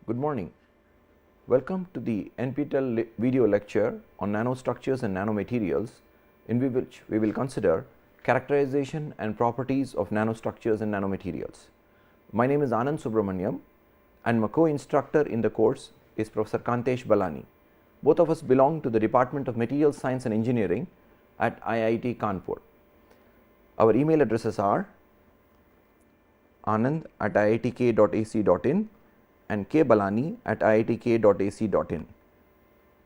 Good morning. Welcome to the NPTEL video lecture on nanostructures and nanomaterials, in which we will consider characterization and properties of nanostructures and nanomaterials. My name is Anand Subramaniam and my co-instructor in the course is Professor Kantesh Balani. Both of us belong to the Department of Materials Science and Engineering at IIT Kanpur. Our email addresses are anand@iitk.ac.in and kbalani@iitk.ac.in.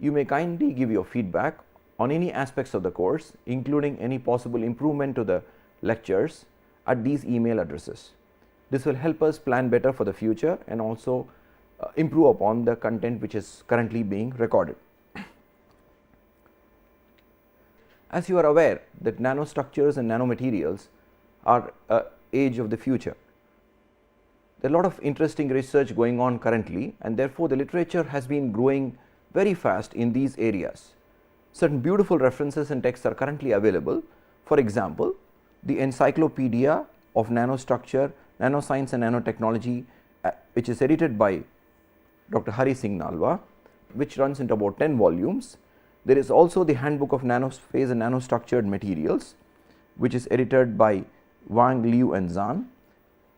You may kindly give your feedback on any aspects of the course, including any possible improvement to the lectures, at these email addresses. This will help us plan better for the future and also improve upon the content which is currently being recorded. As you are aware that nanostructures and nanomaterials are age of the future. There are a lot of interesting research going on currently, and therefore the literature has been growing very fast in these areas. Certain beautiful references and texts are currently available. For example, the Encyclopedia of Nanostructure, Nanoscience and Nanotechnology, which is edited by Dr. Hari Singh Nalwa, which runs into about 10 volumes. There is also the Handbook of Nanophase and Nanostructured Materials, which is edited by Wang, Liu and Zhang.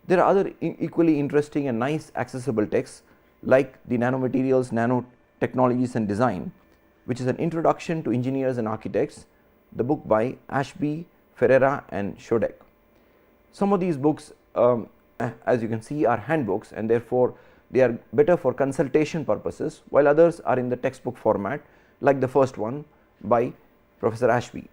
There are other equally interesting and nice accessible texts like the Nanomaterials, Nanotechnologies and Design, which is an introduction to engineers and architects, the book by Ashby, Ferreira and Shodek. Some of these books, as you can see, are handbooks, and therefore they are better for consultation purposes, while others are in the textbook format, like the first one by Professor Ashby.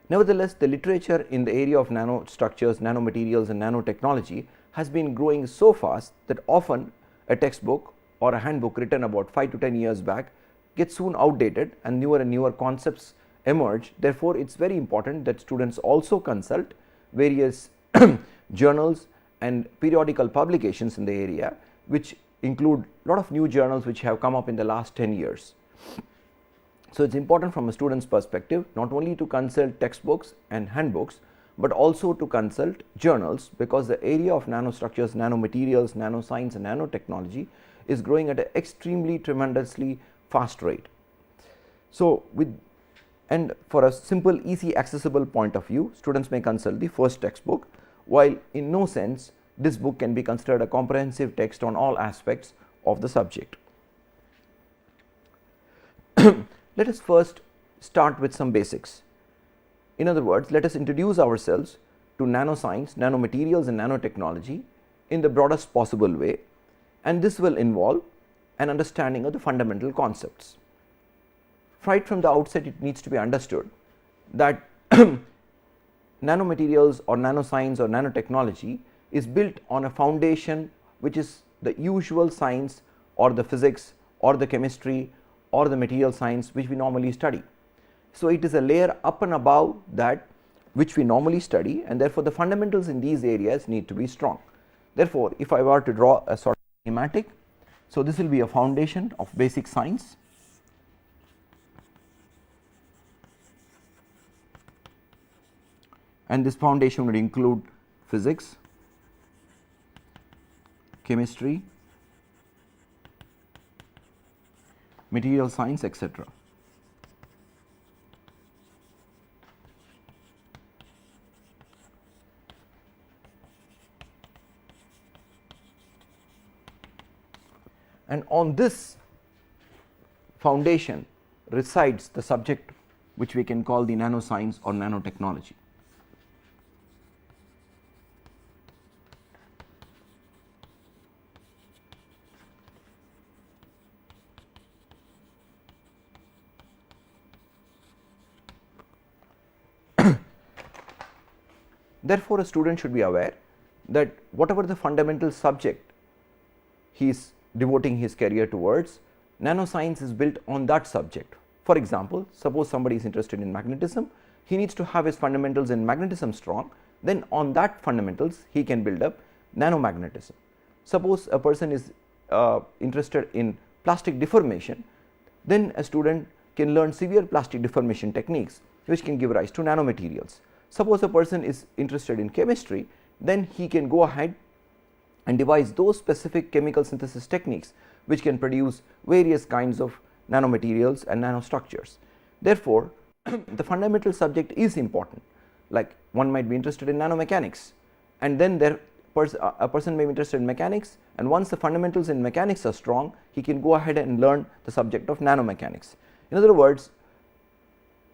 Nevertheless, the literature in the area of nanostructures, nanomaterials and nanotechnology has been growing so fast that often a textbook or a handbook written about 5 to 10 years back gets soon outdated and newer concepts emerge. Therefore, it is very important that students also consult various journals and periodical publications in the area, which include a lot of new journals which have come up in the last 10 years. So, it is important from a student's perspective not only to consult textbooks and handbooks, but also to consult journals, because the area of nanostructures, nanomaterials, nanoscience and nanotechnology is growing at an extremely tremendously fast rate. So, for a simple, easy, accessible point of view, students may consult the first textbook, while in no sense this book can be considered a comprehensive text on all aspects of the subject. Let us first start with some basics. In other words, let us introduce ourselves to nanoscience, nanomaterials and nanotechnology in the broadest possible way, and this will involve an understanding of the fundamental concepts. Right from the outset, it needs to be understood that nanomaterials or nanoscience or nanotechnology is built on a foundation which is the usual science or the physics or the chemistry or the material science which we normally study. So, it is a layer up and above that which we normally study, and therefore, the fundamentals in these areas need to be strong. Therefore, if I were to draw a sort of schematic, so this will be a foundation of basic science, and this foundation would include physics, chemistry, material science, etc. And on this foundation resides the subject which we can call the nanoscience or nanotechnology. Therefore, a student should be aware that whatever the fundamental subject he is devoting his career towards, nanoscience is built on that subject. For example, suppose somebody is interested in magnetism, he needs to have his fundamentals in magnetism strong, then on that fundamentals he can build up nanomagnetism. Suppose a person is interested in plastic deformation, then a student can learn severe plastic deformation techniques which can give rise to nanomaterials. Suppose a person is interested in chemistry, then he can go ahead and devise those specific chemical synthesis techniques which can produce various kinds of nanomaterials and nanostructures. Therefore, the fundamental subject is important, like one might be interested in nanomechanics, and then a person may be interested in mechanics, and once the fundamentals in mechanics are strong, he can go ahead and learn the subject of nanomechanics. In other words,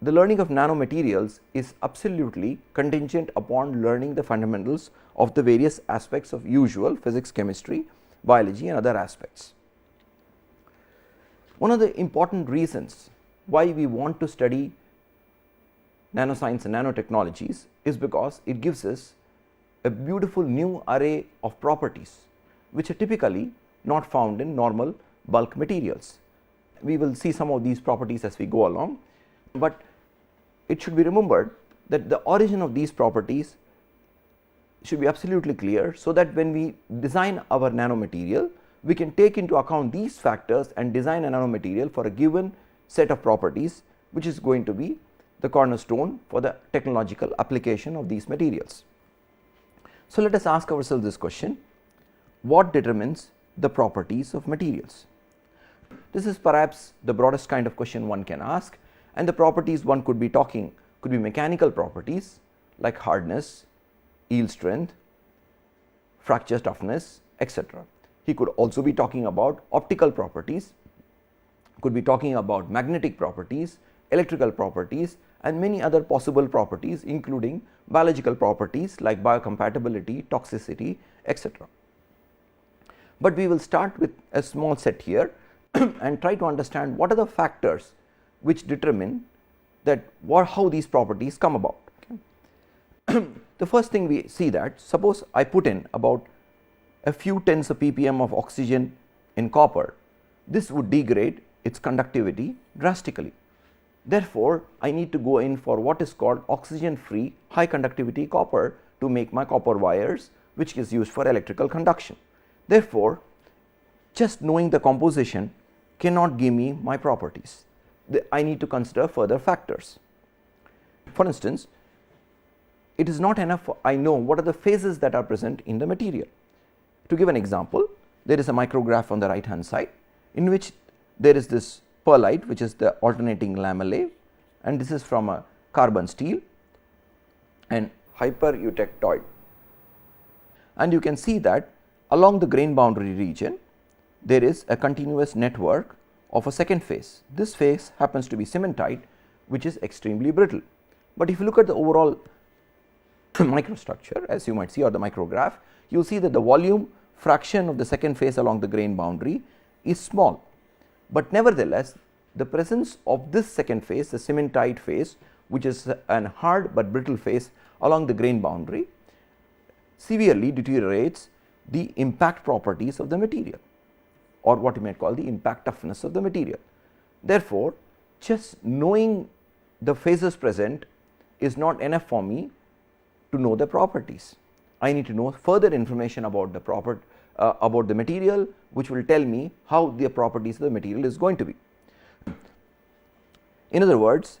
the learning of nanomaterials is absolutely contingent upon learning the fundamentals of the various aspects of usual physics, chemistry, biology and other aspects. One of the important reasons why we want to study nanoscience and nanotechnologies is because it gives us a beautiful new array of properties which are typically not found in normal bulk materials. We will see some of these properties as we go along, but it should be remembered that the origin of these properties should be absolutely clear, so that when we design our nanomaterial, we can take into account these factors and design a nanomaterial for a given set of properties, which is going to be the cornerstone for the technological application of these materials. So, let us ask ourselves this question: what determines the properties of materials? This is perhaps the broadest kind of question one can ask, and the properties one could be talking could be mechanical properties like hardness, yield strength, fracture toughness, etc. He could also be talking about optical properties, could be talking about magnetic properties, electrical properties and many other possible properties, including biological properties like biocompatibility, toxicity, etc. But we will start with a small set here and try to understand what are the factors which determine that how these properties come about. Okay. The first thing we see that, suppose I put in about a few tens of ppm of oxygen in copper, this would degrade its conductivity drastically. Therefore, I need to go in for what is called oxygen free high conductivity copper to make my copper wires, which is used for electrical conduction. Therefore, just knowing the composition cannot give me my properties. I need to consider further factors. For instance, it is not enough I know what are the phases that are present in the material. To give an example, there is a micrograph on the right hand side in which there is this pearlite, which is the alternating lamellae, and this is from a carbon steel and hypereutectoid. And you can see that along the grain boundary region there is a continuous network of a second phase. This phase happens to be cementite, which is extremely brittle. But if you look at the overall microstructure, as you might see, or the micrograph, you will see that the volume fraction of the second phase along the grain boundary is small. But nevertheless, the presence of this second phase, the cementite phase, which is an hard but brittle phase along the grain boundary, severely deteriorates the impact properties of the material, or what you might call the impact toughness of the material. Therefore, just knowing the phases present is not enough for me to know the properties. I need to know further information about the material, which will tell me how the properties of the material is going to be. In other words,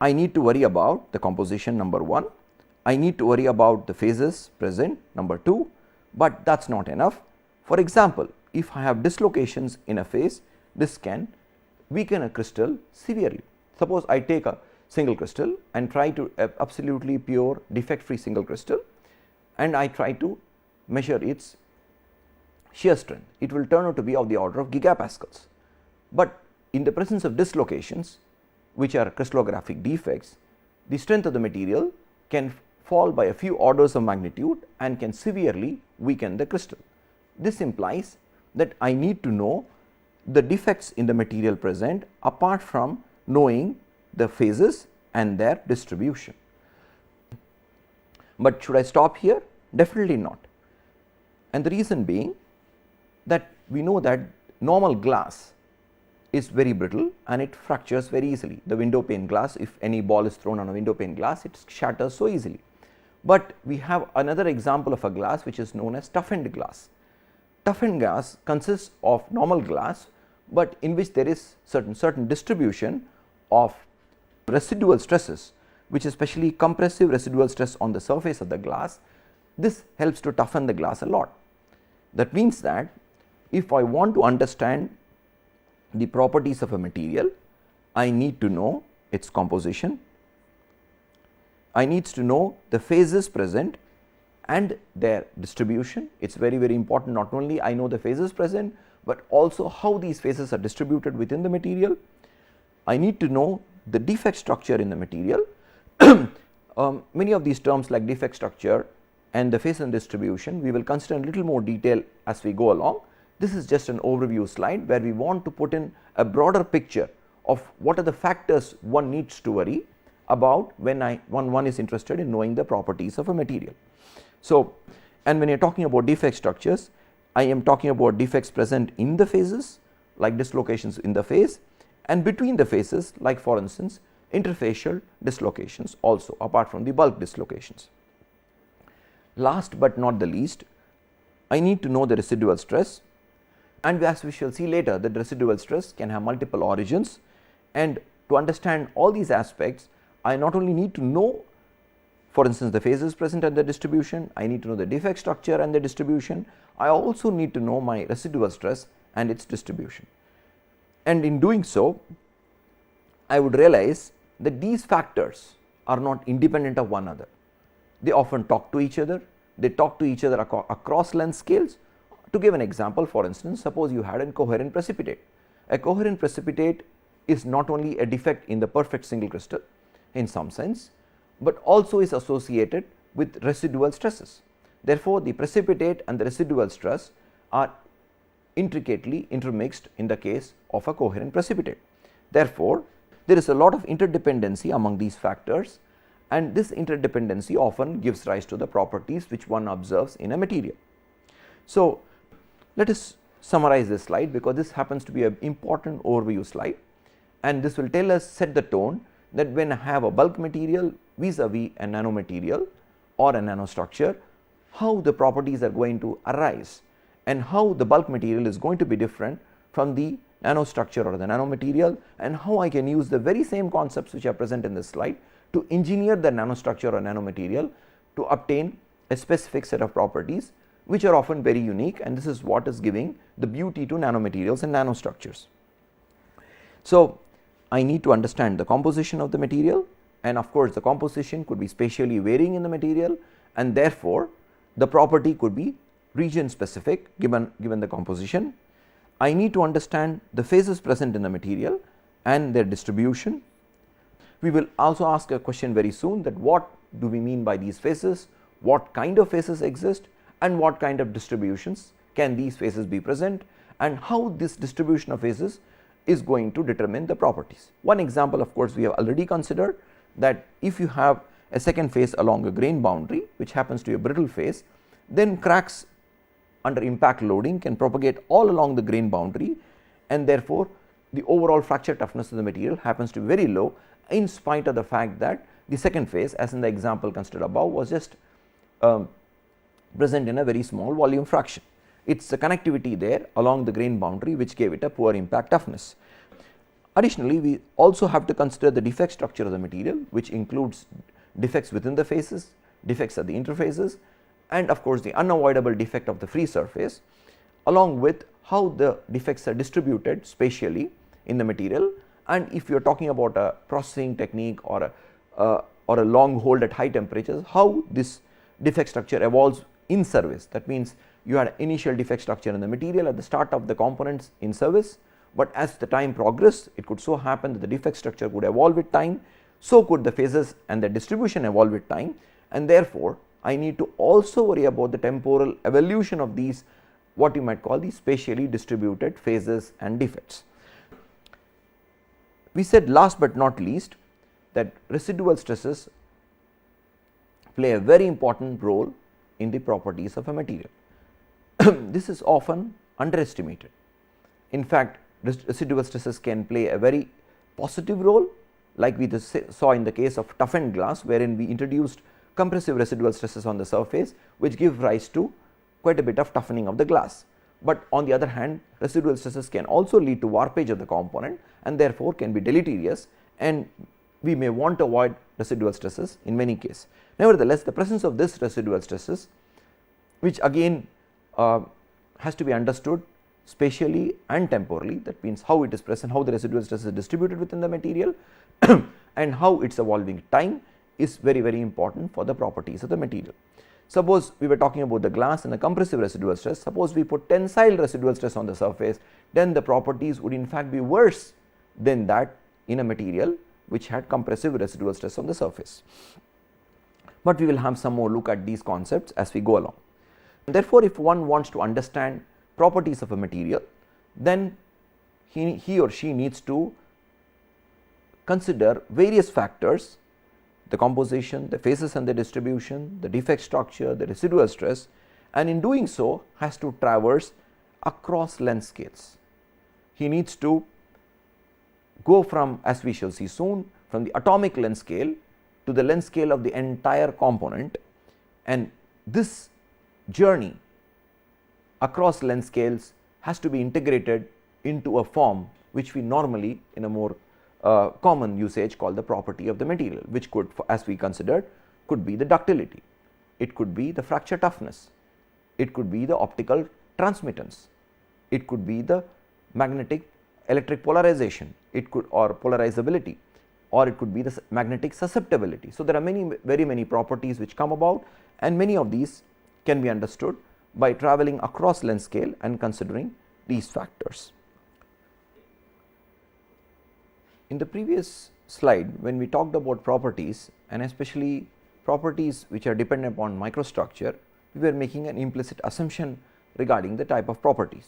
I need to worry about the composition, number 1. I need to worry about the phases present, number 2, but that is not enough. For example, if I have dislocations in a phase, this can weaken a crystal severely. Suppose I take a single crystal and try to absolutely pure defect free single crystal, and I try to measure its shear strength. It will turn out to be of the order of gigapascals. But in the presence of dislocations, which are crystallographic defects, the strength of the material can fall by a few orders of magnitude and can severely weaken the crystal. This implies that I need to know the defects in the material present apart from knowing the phases and their distribution. But should I stop here? Definitely not. And the reason being that we know that normal glass is very brittle and it fractures very easily. The window pane glass, if any ball is thrown on a window pane glass, it shatters so easily. But we have another example of a glass which is known as toughened glass. Toughened glass consists of normal glass, but in which there is certain distribution of residual stresses, which is especially compressive residual stress on the surface of the glass. This helps to toughen the glass a lot. That means that if I want to understand the properties of a material, I need to know its composition, I need to know the phases present and their distribution. It is very important, not only I know the phases present, but also how these phases are distributed within the material. I need to know the defect structure in the material. Many of these terms like defect structure and the phase and distribution we will consider in little more detail as we go along. This is just an overview slide where we want to put in a broader picture of what are the factors one needs to worry about when one is interested in knowing the properties of a material. So, and when you are talking about defect structures, I am talking about defects present in the phases like dislocations in the phase, and between the phases like for instance interfacial dislocations also apart from the bulk dislocations. Last but not the least, I need to know the residual stress, and as we shall see later that residual stress can have multiple origins, and to understand all these aspects I not only need to know for instance the phases present and the distribution, I need to know the defect structure and the distribution, I also need to know my residual stress and its distribution. And in doing so I would realize that these factors are not independent of one another. They often talk to each other, they talk to each other across length scales. To give an example, for instance, suppose you had a coherent precipitate. A coherent precipitate is not only a defect in the perfect single crystal in some sense, but also is associated with residual stresses. Therefore, the precipitate and the residual stress are intricately intermixed in the case of a coherent precipitate. Therefore, there is a lot of interdependency among these factors, and this interdependency often gives rise to the properties which one observes in a material. So, let us summarize this slide because this happens to be an important overview slide, and this will tell us, set the tone that when I have a bulk material vis-a-vis a nanomaterial or a nanostructure, how the properties are going to arise and how the bulk material is going to be different from the nanostructure or the nanomaterial, and how I can use the very same concepts which are present in this slide to engineer the nanostructure or nanomaterial to obtain a specific set of properties which are often very unique, and this is what is giving the beauty to nanomaterials and nanostructures. So, I need to understand the composition of the material, and of course, the composition could be spatially varying in the material, and therefore, the property could be region specific given the composition. I need to understand the phases present in the material and their distribution. We will also ask a question very soon that what do we mean by these phases, what kind of phases exist, and what kind of distributions can these phases be present, and how this distribution of phases is going to determine the properties. One example, of course, we have already considered, that if you have a second phase along a grain boundary which happens to be a brittle phase, then cracks under impact loading can propagate all along the grain boundary, and therefore, the overall fracture toughness of the material happens to be very low in spite of the fact that the second phase, as in the example considered above, was just present in a very small volume fraction. It is the connectivity there along the grain boundary which gave it a poor impact toughness. Additionally, we also have to consider the defect structure of the material, which includes defects within the phases, defects at the interfaces, and of course, the unavoidable defect of the free surface, along with how the defects are distributed spatially in the material, and if you are talking about a processing technique or a long hold at high temperatures, how this defect structure evolves in service. That means you had initial defect structure in the material at the start of the components in service, but as the time progressed, it could so happen that the defect structure could evolve with time, so could the phases and the distribution evolve with time, and therefore, I need to also worry about the temporal evolution of these, what you might call the spatially distributed phases and defects. We said last but not least that residual stresses play a very important role in the properties of a material. This is often underestimated. In fact, residual stresses can play a very positive role, like we saw in the case of toughened glass, wherein we introduced compressive residual stresses on the surface, which give rise to quite a bit of toughening of the glass. But on the other hand, residual stresses can also lead to warpage of the component, and therefore can be deleterious, and we may want to avoid residual stresses in many cases. Nevertheless, the presence of this residual stresses, which again has to be understood spatially and temporally. That means how it is present, how the residual stress is distributed within the material and how its evolving time is very, very important for the properties of the material. Suppose we were talking about the glass and the compressive residual stress. Suppose we put tensile residual stress on the surface, then the properties would in fact be worse than that in a material which had compressive residual stress on the surface. But we will have some more look at these concepts as we go along. Therefore, if one wants to understand properties of a material, then he or she needs to consider various factors: the composition, the phases and the distribution, the defect structure, the residual stress, and in doing so has to traverse across length scales. He needs to go from, as we shall see soon, from the atomic length scale to the length scale of the entire component, and this journey across length scales has to be integrated into a form which we normally in a more common usage call the property of the material, which could, as we considered, could be the ductility, it could be the fracture toughness, it could be the optical transmittance, it could be the magnetic electric polarization, it could, or polarizability, or it could be the magnetic susceptibility. So, there are very many properties which come about, and many of these can be understood by traveling across length scale and considering these factors. In the previous slide, when we talked about properties and especially properties which are dependent upon microstructure, we were making an implicit assumption regarding the type of properties.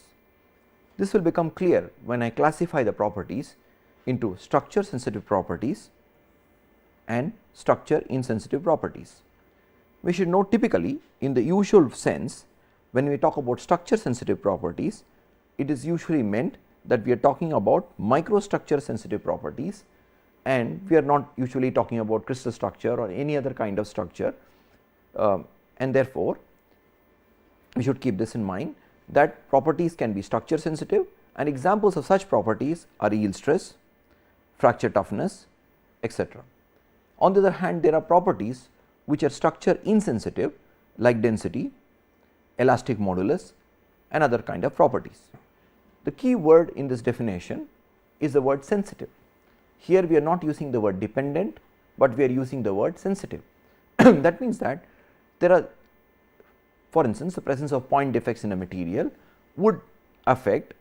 This will become clear when I classify the properties into structure sensitive properties and structure insensitive properties. We should note, typically in the usual sense, when we talk about structure sensitive properties, it is usually meant that we are talking about microstructure sensitive properties, and we are not usually talking about crystal structure or any other kind of structure, and therefore we should keep this in mind, that properties can be structure sensitive, and examples of such properties are yield stress, fracture toughness, etc. On the other hand, there are properties which are structure insensitive, like density, elastic modulus, and other kind of properties. The key word in this definition is the word sensitive. Here we are not using the word dependent, but we are using the word sensitive. That means that there are, for instance, the presence of point defects in a material would affect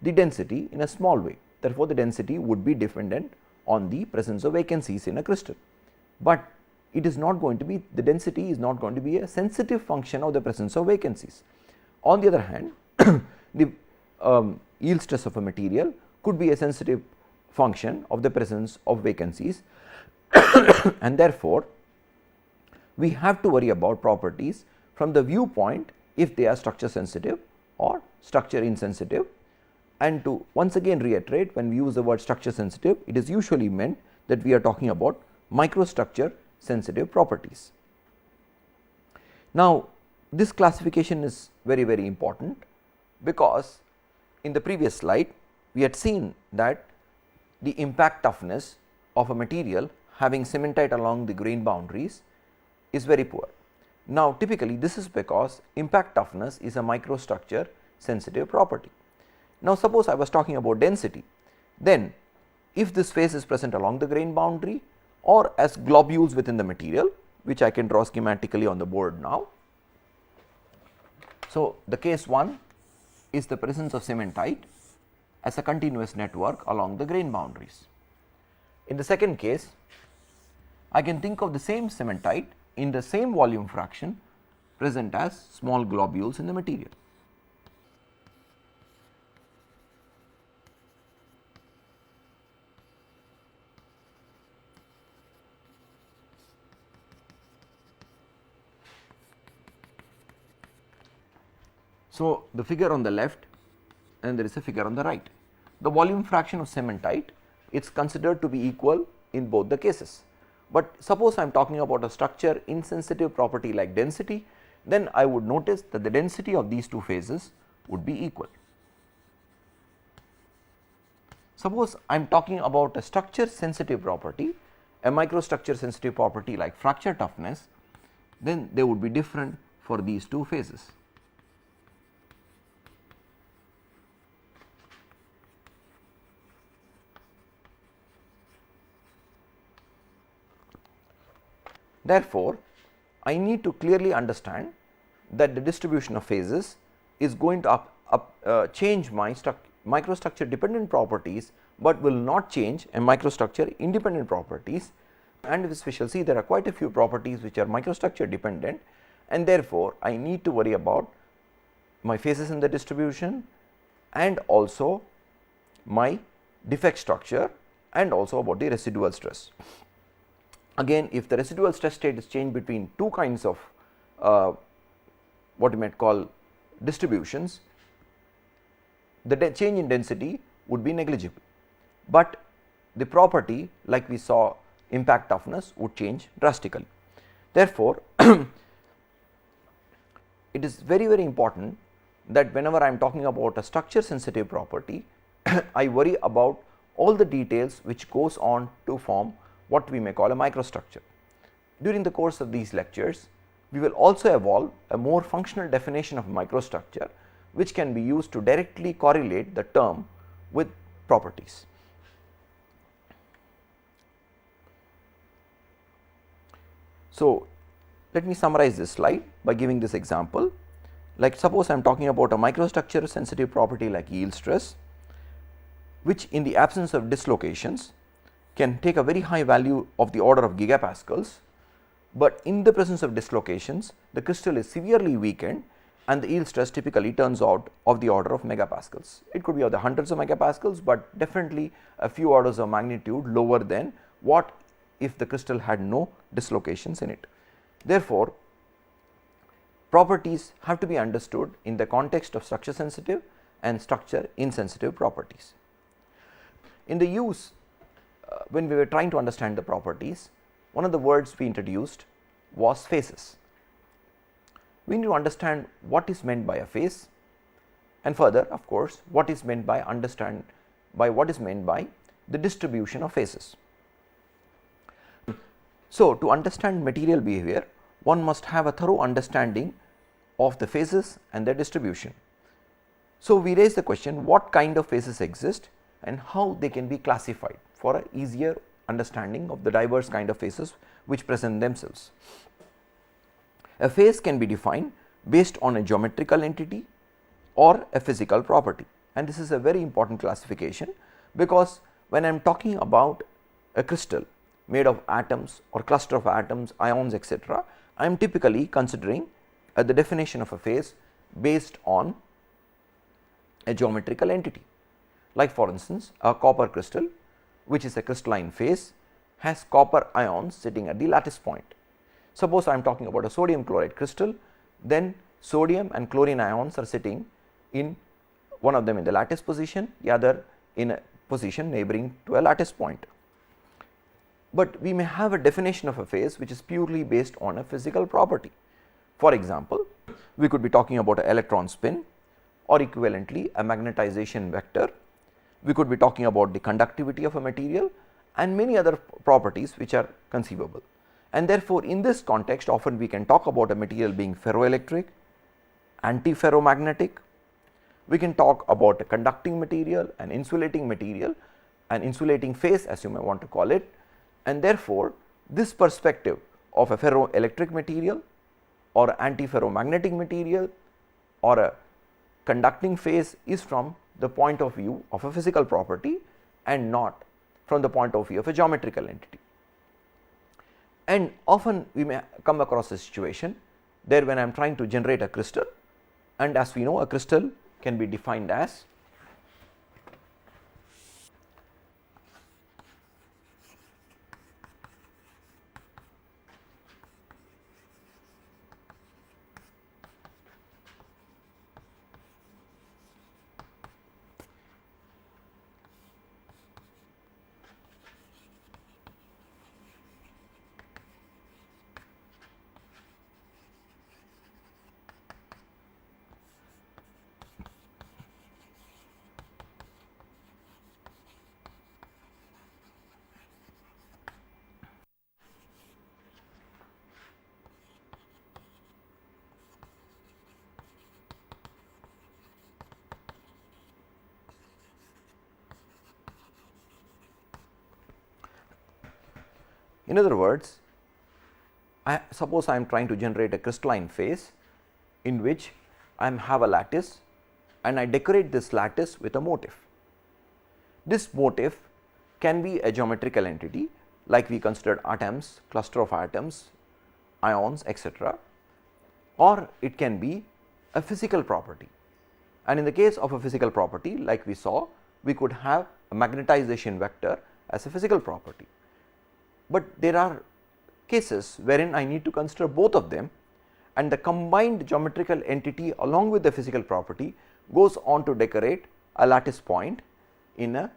the density in a small way. Therefore, the density would be dependent on the presence of vacancies in a crystal, but it is not going to be, the density is not going to be a sensitive function of the presence of vacancies. On the other hand, the yield stress of a material could be a sensitive function of the presence of vacancies and therefore, we have to worry about properties from the viewpoint if they are structure sensitive or structure insensitive. And to once again reiterate, when we use the word structure sensitive, it is usually meant that we are talking about microstructure sensitive properties. Now, this classification is very, very important, because in the previous slide we had seen that the impact toughness of a material having cementite along the grain boundaries is very poor. Now, typically this is because impact toughness is a microstructure sensitive property. Now, suppose I was talking about density, then if this phase is present along the grain boundary or as globules within the material, which I can draw schematically on the board now. So, the case 1 is the presence of cementite as a continuous network along the grain boundaries. In the second case, I can think of the same cementite in the same volume fraction present as small globules in the material. So, the figure on the left and there is a figure on the right. The volume fraction of cementite, it is considered to be equal in both the cases. But suppose I am talking about a structure insensitive property like density, then I would notice that the density of these two phases would be equal. Suppose I am talking about a structure sensitive property, a microstructure sensitive property like fracture toughness, then they would be different for these two phases. Therefore, I need to clearly understand that the distribution of phases is going to change my microstructure dependent properties, but will not change a microstructure independent properties. And we shall see there are quite a few properties which are microstructure dependent, and therefore, I need to worry about my phases in the distribution and also my defect structure and also about the residual stress. Again, if the residual stress state is changed between two kinds of what you might call distributions, the change in density would be negligible, but the property like we saw impact toughness would change drastically. Therefore, it is very important that whenever I am talking about a structure sensitive property, I worry about all the details which goes on to form what we may call a microstructure. During the course of these lectures, we will also evolve a more functional definition of microstructure, which can be used to directly correlate the term with properties. So, let me summarize this slide by giving this example. Like suppose I am talking about a microstructure sensitive property like yield stress, which in the absence of dislocations can take a very high value of the order of gigapascals, but in the presence of dislocations the crystal is severely weakened and the yield stress typically turns out of the order of megapascals. It could be of the hundreds of megapascals, but definitely a few orders of magnitude lower than what if the crystal had no dislocations in it. Therefore, properties have to be understood in the context of structure sensitive and structure insensitive properties. In the use when we were trying to understand the properties, one of the words we introduced was phases. We need to understand what is meant by a phase, and further of course what is meant by the distribution of phases. So, to understand material behavior, one must have a thorough understanding of the phases and their distribution. So, we raise the question what kind of phases exist and how they can be classified for an easier understanding of the diverse kind of phases which present themselves. A phase can be defined based on a geometrical entity or a physical property, and this is a very important classification, because when I am talking about a crystal made of atoms or cluster of atoms, ions, etc., I am typically considering the definition of a phase based on a geometrical entity. Like for instance, a copper crystal, which is a crystalline phase, has copper ions sitting at the lattice point. Suppose I am talking about a sodium chloride crystal, then sodium and chlorine ions are sitting in one of them in the lattice position, the other in a position neighboring to a lattice point. But we may have a definition of a phase which is purely based on a physical property. For example, we could be talking about an electron spin, or equivalently a magnetization vector. We could be talking about the conductivity of a material and many other properties which are conceivable. And therefore, in this context often we can talk about a material being ferroelectric, antiferromagnetic. We can talk about a conducting material, an insulating phase as you may want to call it, and therefore, this perspective of a ferroelectric material or antiferromagnetic material or a conducting phase is from the point of view of a physical property and not from the point of view of a geometrical entity. And often we may come across a situation there when I am trying to generate a crystal, and as we know a crystal can be defined as in other words, suppose I am trying to generate a crystalline phase in which I have a lattice and I decorate this lattice with a motif. This motif can be a geometrical entity like we considered atoms, cluster of atoms, ions, etc., or it can be a physical property. And in the case of a physical property, like we saw, we could have a magnetization vector as a physical property. But there are cases wherein I need to consider both of them, and the combined geometrical entity along with the physical property goes on to decorate a lattice point in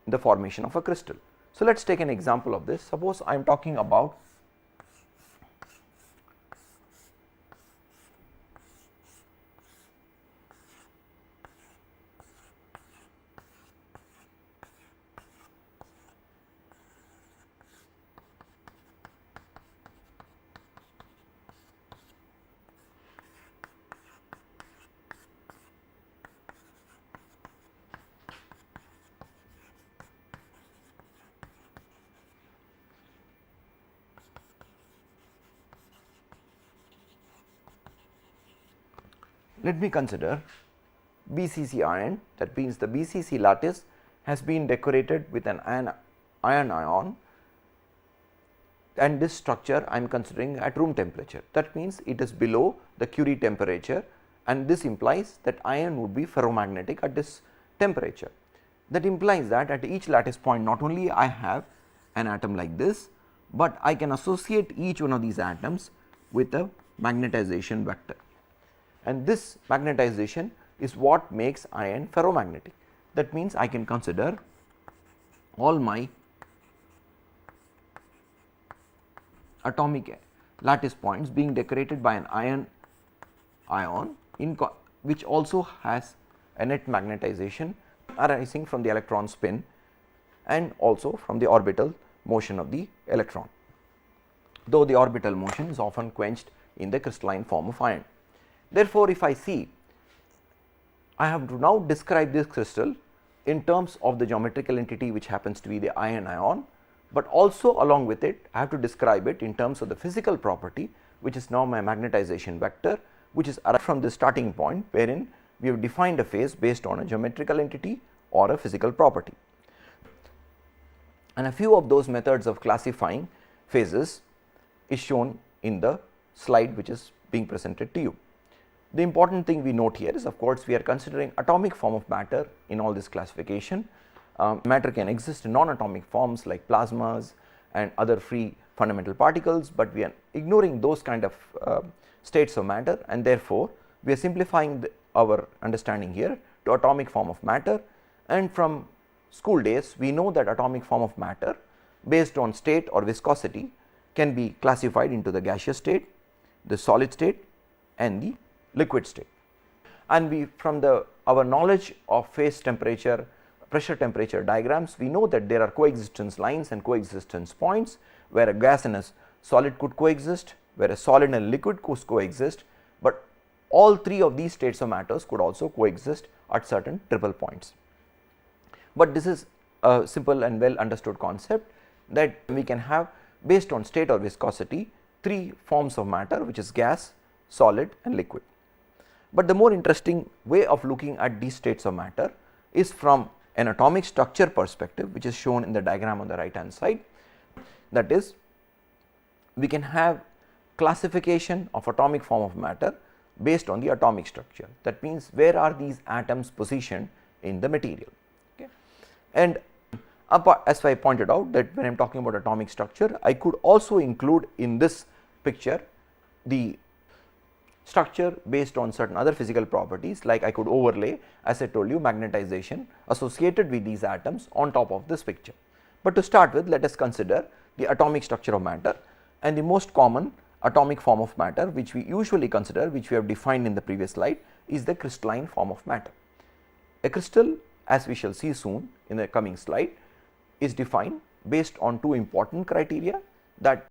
the formation of a crystal. So, let us take an example of this. Suppose I am talking about let me consider BCC iron, that means the BCC lattice has been decorated with an iron, and this structure I am considering at room temperature. That means it is below the Curie temperature, and this implies that iron would be ferromagnetic at this temperature. That implies that at each lattice point not only I have an atom like this, but I can associate each one of these atoms with a magnetization vector, and this magnetization is what makes iron ferromagnetic. That means I can consider all my atomic lattice points being decorated by an ion which also has a net magnetization arising from the electron spin and also from the orbital motion of the electron, though the orbital motion is often quenched in the crystalline form of iron. Therefore, if I see, I have to now describe this crystal in terms of the geometrical entity which happens to be the ion, but also along with it I have to describe it in terms of the physical property which is now my magnetization vector, which is arrived from the starting point wherein we have defined a phase based on a geometrical entity or a physical property. And a few of those methods of classifying phases is shown in the slide which is being presented to you. The important thing we note here is, of course, we are considering atomic form of matter in all this classification. Matter can exist in non-atomic forms like plasmas and other free fundamental particles, but we are ignoring those kind of states of matter, and therefore, we are simplifying our understanding here to atomic form of matter. And from school days we know that atomic form of matter based on state or viscosity can be classified into the gaseous state, the solid state and the liquid state. And we, from our knowledge of phase temperature, pressure temperature diagrams, we know that there are coexistence lines and coexistence points where a gas and a solid could coexist, where a solid and a liquid could coexist, but all three of these states of matters could also coexist at certain triple points. But this is a simple and well understood concept that we can have, based on state or viscosity, three forms of matter, which is gas, solid and liquid. But the more interesting way of looking at these states of matter is from an atomic structure perspective, which is shown in the diagram on the right hand side. That is, we can have classification of atomic form of matter based on the atomic structure. That means, where are these atoms positioned in the material. Okay. And as I pointed out, that when I am talking about atomic structure, I could also include in this picture the structure based on certain other physical properties, like I could overlay, as I told you, magnetization associated with these atoms on top of this picture. But to start with, let us consider the atomic structure of matter, and the most common atomic form of matter which we usually consider, which we have defined in the previous slide, is the crystalline form of matter. A crystal, as we shall see soon in the coming slide, is defined based on two important criteria, that